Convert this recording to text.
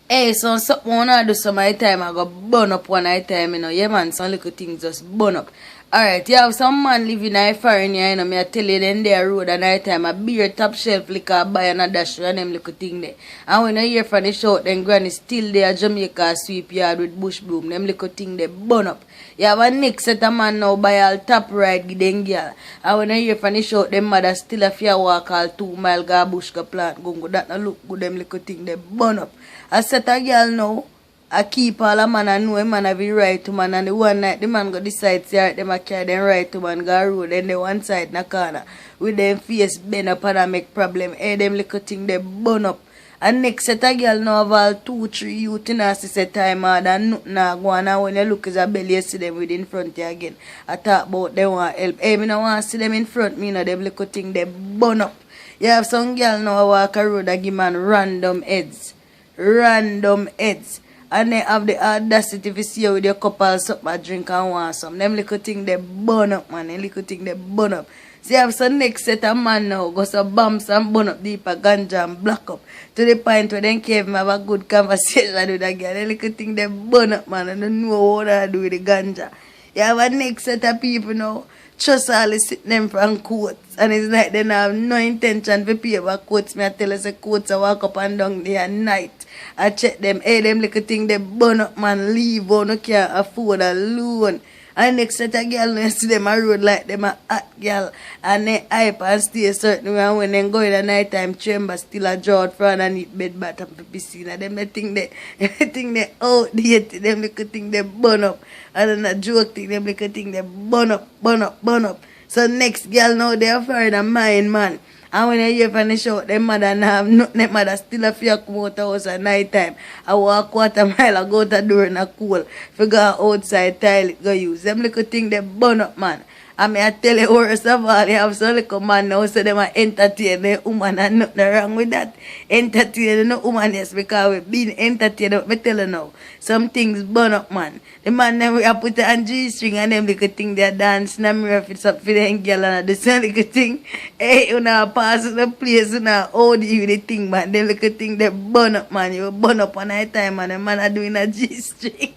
Hey, so something wanna do some night time, I go burn up one night time, you know. Yeah, man, some little things just burn up. Alright, you have some man living in a foreign here, you know, me I tell you, then there road at night time, a beer top shelf liquor buy and a dash and them little thing there. And when I hear from the shout, then granny still there, Jamaica sweep yard with bush broom, them little thing they burn up. You have a next set of man now buy all top ride, give them girl. And when I hear from the shout, them mother still a fear walk all 2 mile, go bush go plant, go that no look good, them little thing they burn up. I set a girl now, I keep all a man and know a man have the right to man, and the one night the man go decide say them a carry them right to man go road, then the one side in the corner with them face bend up and make problem. Hey, them little thing they burn up. And next set a girl now have all 2-3 youth in a set time hard and nothing a go on, and when you look at a belly you see them with in front you again. I talk about them want help. Hey, me no want see them in front me, know them little thing they burn up. You have some girl now walk a road and give man random heads. Random heads. And they have the audacity to see you with your cup or something and drink and want some. Them little thing they burn up, man. Them little thing they burn up. See, I have some next set of man now go some bumps and burn up deeper ganja and black up. To the point where they can't even have a good conversation with that girl. Them little thing they burn up, man. I don't know what to do with the ganja. You have a next set of people now. Trust all the sit them from quotes. And it's like they have no intention to pay about quotes. Me I tell us the quotes I walk up and down there at night. I check them. Hey, them little thing they burn up, man. Leave or no can't afford a loan. And next set a girl you see them a road like them a hot girl. And they hype and stay a certain way. And when they go in the night time chamber still a draw out front and eat bed bath and piscine. And them they think they outdated. Them little thing they burn up. And then a joke thing, them little thing they burn up, burn up, burn up. So next girl now they are foreign and mine, man. And when you hear from the shout, them mother now have nothing, them mother still a fear come out the house at night time. I walk 1/4 mile, I go to the door in a cool. If go outside toilet, go use. Them little thing they burn up, man. I mean, I tell you, worst of all, you have some little man now, so them are entertain the woman, and nothing wrong with that. Entertain the woman, yes, because we've been entertained, I tell you now. Some things burn up, man. The man, them, we have put on G-string, and them little thing, they dance, and I'm if it's up for them girl, and the same little thing. Hey, you know, pass the place, you know, hold you the thing, man. Them little thing, they burn up, man. You burn up on night time, man. The man are doing a G-string.